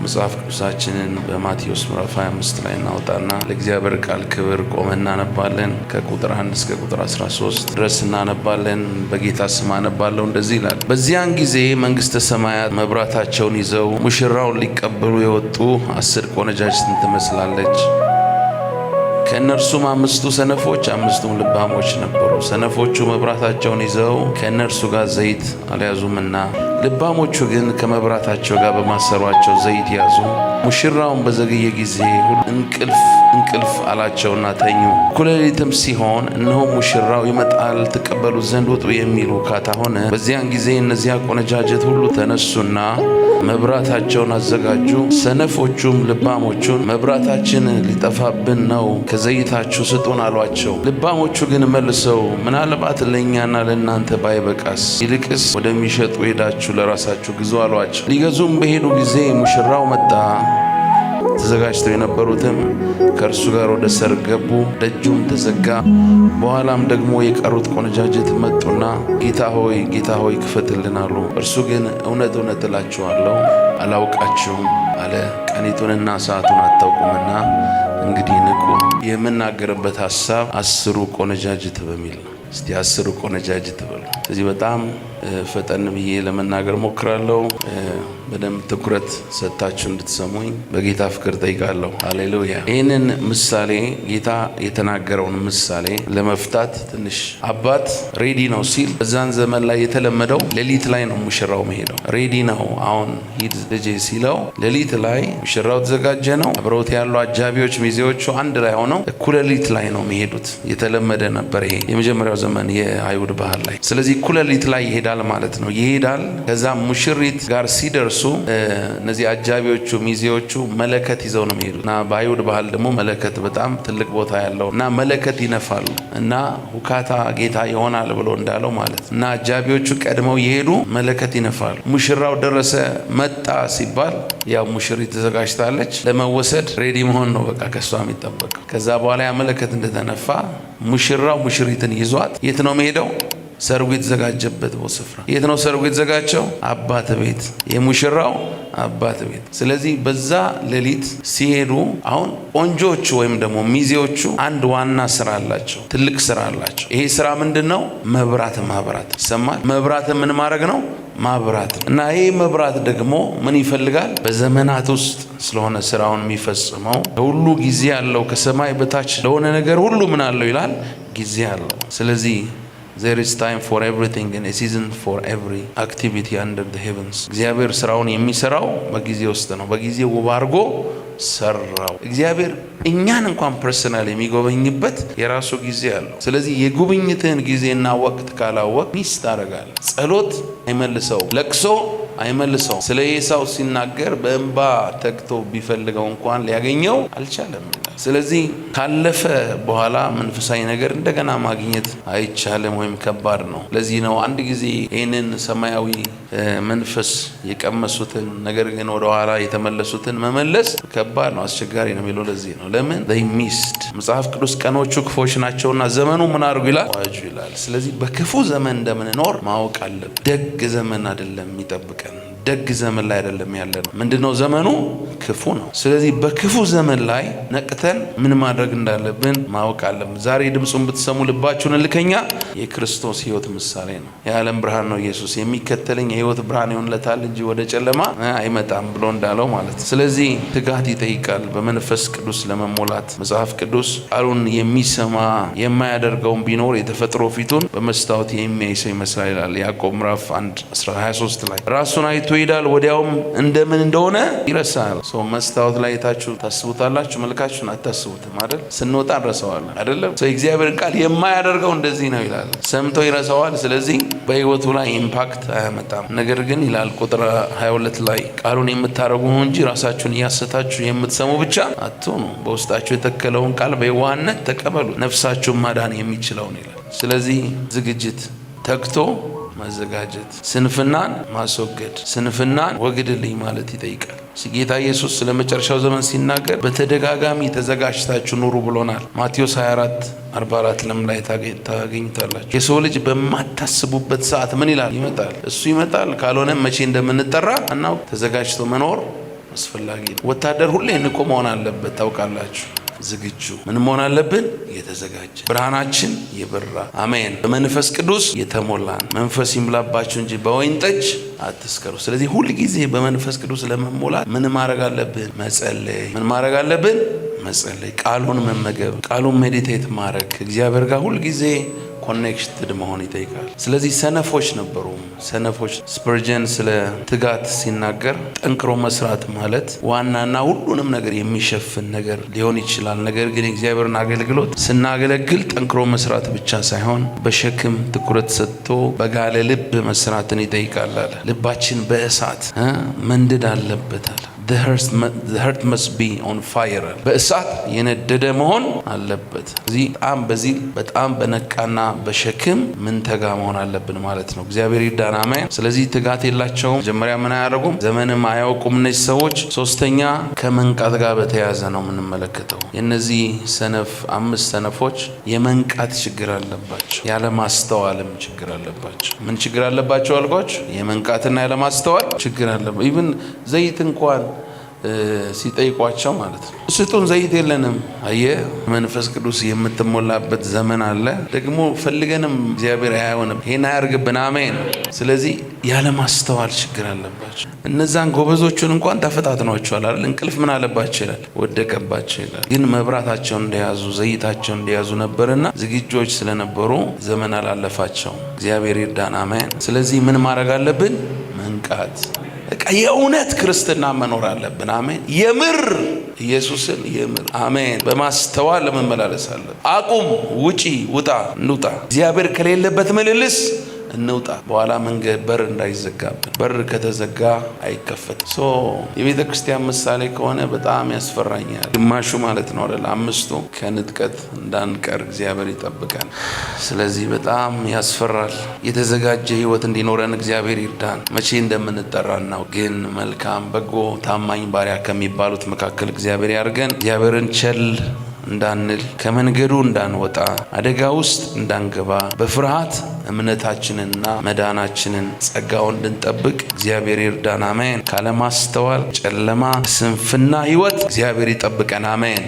መጽሐፍ ቅዱሳችንን በማቴዎስ ምዕራፍ 25 ላይ እናወጣና ለእግዚአብሔር ቃል ክብር ቆመን እናነባለን። ከቁጥር 1 እስከ ቁጥር 13 ድረስ እናነባለን። በጌታ ስም አነባለሁ። እንደዚህ ይላል። በዚያን ጊዜ መንግሥተ ሰማያት መብራታቸውን ይዘው ሙሽራውን ሊቀበሉ የወጡ 10 ቆነጃጅትን ትመስላለች። ከእነርሱም 5 ሰነፎች 5 ልባሞች ነበሩ። ሰነፎቹ መብራታቸውን ይዘው ከእነርሱ ጋር ዘይት አልያዙምና፣ ልባሞቹ ግን ከመብራታቸው ጋር በማሰሯቸው ዘይት ያዙ። ሙሽራውን በዘገየ ጊዜ እንቅልፍ አላቸውና ተኙ። እኩለ ሌሊትም ሲሆን እነሆ ሙሽራው ይመጣል፣ ትቀበሉት ዘንድ ውጡ የሚል ውካታ ሆነ። በዚያን ጊዜ እነዚያ ቆነጃጀት ሁሉ ተነሱና መብራታቸውን አዘጋጁ። ሰነፎቹም ልባሞቹን መብራታችን ሊጠፋብን ነው፣ ከዘይታችሁ ስጡን አሏቸው። ልባሞቹ ግን መልሰው ምናልባት ለእኛና ለእናንተ ባይበቃስ፣ ይልቅስ ወደሚሸጡ ሄዳችሁ ለራሳችሁ ግዙ አሏቸው። ሊገዙም በሄዱ ጊዜ ሙሽራው መጣ። ተዘጋጅተው የነበሩትም ከእርሱ ጋር ወደ ሰርግ ገቡ። ደጁም ተዘጋ። በኋላም ደግሞ የቀሩት ቆነጃጅት መጡና ጌታ ሆይ ክፈትልን አሉ። እርሱ ግን እውነት እውነት እላችኋለሁ አላውቃችሁም አለ። ቀኒቱንና ሰዓቱን አታውቁምና እንግዲህ ንቁ። የምናገርበት ሐሳብ 10 ቆነጃጅት በሚል ነው። እስቲ 10 ቆነጃጅት በሉ። ስለዚህ በጣም ፈጠን ብዬ ለመናገር ሞክራለሁ። በደንብ ትኩረት ሰጥታችሁ እንድትሰሙኝ በጌታ ፍቅር ጠይቃለሁ። ሃሌሉያ። ይህንን ምሳሌ ጌታ የተናገረውን ምሳሌ ለመፍታት ትንሽ አባት ሬዲ ነው ሲል በዛን ዘመን ላይ የተለመደው ሌሊት ላይ ነው ሙሽራው መሄደው። ሬዲ ነው አሁን ሂድ ልጄ ሲለው ሌሊት ላይ ሙሽራው ተዘጋጀ ነው። አብረውት ያሉ አጃቢዎች ሚዜዎቹ አንድ ላይ ሆነው እኩለ ሌሊት ላይ ነው የሚሄዱት። የተለመደ ነበር ይሄ የመጀመሪያው ዘመን የአይሁድ ባህል ላይ። ስለዚህ እኩለ ሌሊት ላይ ይሄዳል ማለት ነው። ይሄዳል። ከዛ ሙሽሪት ጋር ሲደርሱ እነዚህ አጃቢዎቹ ሚዜዎቹ መለከት ይዘው ነው የሚሄዱት እና በአይሁድ ባህል ደግሞ መለከት በጣም ትልቅ ቦታ ያለው እና መለከት ይነፋሉ እና ሁካታ ጌታ ይሆናል ብሎ እንዳለው ማለት እና አጃቢዎቹ ቀድመው ይሄዱ መለከት ይነፋሉ። ሙሽራው ደረሰ መጣ ሲባል ያው ሙሽሪት ተዘጋጅታለች ለመወሰድ ሬዲ መሆን ነው በቃ ከሷ የሚጠበቀው። ከዛ በኋላ ያ መለከት እንደተነፋ ሙሽራው ሙሽሪትን ይዟት የት ነው የሚሄደው? ሰርጉ የተዘጋጀበት ስፍራ። የት ነው ሰርጉ የተዘጋጀው? አባት ቤት፣ የሙሽራው አባት ቤት። ስለዚህ በዛ ሌሊት ሲሄዱ አሁን ቆንጆቹ ወይም ደግሞ ሚዜዎቹ አንድ ዋና ስራ አላቸው፣ ትልቅ ስራ አላቸው። ይሄ ስራ ምንድነው? መብራት ማብራት። ይሰማል? መብራት ምን ማድረግ ነው? ማብራት። እና ይሄ መብራት ደግሞ ምን ይፈልጋል? በዘመናት ውስጥ ስለሆነ ስራውን የሚፈጽመው ሁሉ ጊዜ አለው። ከሰማይ በታች ለሆነ ነገር ሁሉ ምን አለው ይላል? ጊዜ አለው። ስለዚህ there is time for everything and a season for every activity under the heavens። እግዚአብሔር ስራውን የሚሰራው በጊዜ ውስጥ ነው። በጊዜ ውብ አድርጎ ሰራው። እግዚአብሔር እኛን እንኳን ፐርሰናል የሚጎበኝበት የራሱ ጊዜ አለው። ስለዚህ የጉብኝትህን ጊዜና ወቅት ካላወቅ ሚስ ታደርጋለህ። ጸሎት አይመልሰው፣ ለቅሶ አይመልሰው። ስለ ኤሳው ሲናገር በእንባ ተግቶ ቢፈልገው እንኳን ሊያገኘው አልቻለም። ስለዚህ ካለፈ በኋላ መንፈሳዊ ነገር እንደገና ማግኘት አይቻልም ወይም ከባድ ነው። ለዚህ ነው አንድ ጊዜ ይህንን ሰማያዊ መንፈስ የቀመሱትን ነገር ግን ወደ ኋላ የተመለሱትን መመለስ ከባድ ነው፣ አስቸጋሪ ነው የሚለው ለዚህ ነው። ለምን they missed። መጽሐፍ ቅዱስ ቀኖቹ ክፎች ናቸውና ዘመኑ ምን አድርጉ ይላል? ዋጁ ይላል። ስለዚህ በክፉ ዘመን እንደምንኖር ማወቅ አለብን። ደግ ዘመን አይደለም የሚጠብቀን፣ ደግ ዘመን ላይ አይደለም ያለነው። ምንድነው ዘመኑ? ክፉ ነው። ስለዚህ በክፉ ዘመን ላይ ነቅተን ምን ማድረግ እንዳለብን ማወቅ አለብን። ዛሬ ድምጹን ብትሰሙ ልባችሁን እልከኛ የክርስቶስ ሕይወት ምሳሌ ነው። የዓለም ብርሃን ነው ኢየሱስ። የሚከተለኝ የሕይወት ብርሃን ይሆንለታል እንጂ ወደ ጨለማ አይመጣም ብሎ እንዳለው ማለት ነው። ስለዚህ ትጋት ይጠይቃል በመንፈስ ቅዱስ ለመሞላት። መጽሐፍ ቅዱስ ቃሉን የሚሰማ የማያደርገውን ቢኖር የተፈጥሮ ፊቱን በመስታወት የሚያይ ሰው ይመስላል ይላል ያዕቆብ ምዕራፍ 1:23 ላይ። ራሱን አይቶ ይሄዳል፣ ወዲያውም እንደምን እንደሆነ ይረሳል። ሰው መስታወት ላይ የታችሁ ታስቡታላችሁ፣ መልካችሁን አታስቡትም አይደል? ስንወጣ እንረሳዋለን አይደለም? ሰው እግዚአብሔርን ቃል የማያደርገው እንደዚህ ነው ይላል። ሰምቶ ይረሳዋል። ስለዚህ በህይወቱ ላይ ኢምፓክት አያመጣም። ነገር ግን ይላል ቁጥር 22 ላይ ቃሉን የምታደርጉ እንጂ ራሳችሁን እያሰታችሁ የምትሰሙ ብቻ አትሁኑ። በውስጣችሁ የተከለውን ቃል በየዋህነት ተቀበሉ፣ ነፍሳችሁን ማዳን የሚችለውን ይላል። ስለዚህ ዝግጅት፣ ተግቶ መዘጋጀት፣ ስንፍናን ማስወገድ፣ ስንፍናን ወግድልኝ ማለት ይጠይቃል። ጌታ ኢየሱስ ስለ መጨረሻው ዘመን ሲናገር በተደጋጋሚ ተዘጋጅታችሁ ኑሩ ብሎናል። ማቴዎስ 24:44 ላይ ታገኙታላችሁ። የሰው ልጅ በማታስቡበት ሰዓት ምን ይላል? ይመጣል። እሱ ይመጣል። ካልሆነ መቼ እንደምንጠራ እናውቅ። ተዘጋጅቶ መኖር አስፈላጊ ነው። ወታደር ሁሌ ንቁ መሆን አለበት። ታውቃላችሁ፣ ዝግጁ ምን መሆን አለብን? የተዘጋጀ ብርሃናችን የበራ አሜን። በመንፈስ ቅዱስ የተሞላን መንፈስ ይምላባችሁ እንጂ በወይን ጠጅ አትስከሩ። ስለዚህ ሁል ጊዜ በመንፈስ ቅዱስ ለመሞላት ምን ማድረግ አለብን? መጸለይ። ምን ማድረግ አለብን? መጸለይ። ቃሉን መመገብ፣ ቃሉን ሜዲቴት ማድረግ፣ እግዚአብሔር ጋር ሁል ጊዜ ኮኔክትድ መሆን ይጠይቃል። ስለዚህ ሰነፎች ነበሩ። ሰነፎች ስፐርጀን ስለ ትጋት ሲናገር ጠንክሮ መስራት ማለት ዋናና ሁሉንም ነገር የሚሸፍን ነገር ሊሆን ይችላል። ነገር ግን የእግዚአብሔርን አገልግሎት ስናገለግል ጠንክሮ መስራት ብቻ ሳይሆን በሸክም ትኩረት ሰጥቶ በጋለ ልብ መስራትን ይጠይቃል አለ። ልባችን በእሳት መንደድ አለበት አለ። The heart must be on fire. በእሳት የነደደ መሆን አለበት። በዚህ በጣም በነቃና በሸክም ምን ተጋ መሆን አለብን ማለት ነው። እግዚአብሔር ይርዳን። አሜን። ስለዚህ ትጋት የላቸውም። መጀመሪያ ምን አያደርጉም? ዘመንም አያውቁም እነዚህ ሰዎች። ሶስተኛ ከመንቃት ጋር በተያያዘ ነው የምንመለከተው። የነዚህ አምስት ሰነፎች የመንቃት ችግር አለባቸው። ያለ ማስተዋልም ችግር አለባቸው። ምን ችግር አለባቸው አልኳችሁ? የመንቃትና ያለ ማስተዋል ችግር አለባቸው። ኢቭን ዘይት እንኳን ሲጠይቋቸው ማለት ነው ስጡን፣ ዘይት የለንም። አየህ፣ መንፈስ ቅዱስ የምትሞላበት ዘመን አለ። ደግሞ ፈልገንም እግዚአብሔር አይሆንም። ይሄን አያርግብን። አሜን። ስለዚህ ያለ ማስተዋል ችግር አለባቸው። እነዛን ጎበዞቹን እንኳን ተፈታትኗቸዋል አይደል? እንቅልፍ ምን አለባቸው ይላል? ወደቀባቸው ይላል። ግን መብራታቸውን እንደያዙ ዘይታቸውን እንደያዙ ነበርና ዝግጆች ስለነበሩ ዘመን አላለፋቸው። እግዚአብሔር ይርዳን። አሜን። ስለዚህ ምን ማድረግ አለብን? መንቃት። የእውነት ክርስትና መኖር አለብን። አሜን። የምር ኢየሱስን የምር አሜን በማስተዋል ለመመላለስ አለብን። አቁም፣ ውጪ፣ ውጣ፣ እንውጣ። እግዚአብሔር ከሌለበት ምልልስ እንውጣ። በኋላ መንገድ በር እንዳይዘጋብን። በር ከተዘጋ አይከፈትም። የቤተ ክርስቲያን ምሳሌ ከሆነ በጣም ያስፈራኛል። ግማሹ ማለት ነው አይደል? አምስቱ ከንጥቀት እንዳንቀር እግዚአብሔር ይጠብቃል። ስለዚህ በጣም ያስፈራል። የተዘጋጀ ሕይወት እንዲኖረን እግዚአብሔር ይርዳን። መቼ እንደምንጠራ ነው ግን መልካም፣ በጎ፣ ታማኝ ባሪያ ከሚባሉት መካከል እግዚአብሔር ያርገን። እግዚአብሔርን ቸል እንዳንል፣ ከመንገዱ እንዳንወጣ፣ አደጋ ውስጥ እንዳንገባ፣ በፍርሃት እምነታችንንና መዳናችንን ጸጋውን እንድንጠብቅ እግዚአብሔር ይርዳን። አሜን። ካለማስተዋል ጨለማ፣ ስንፍና ሕይወት እግዚአብሔር ይጠብቀን። አሜን።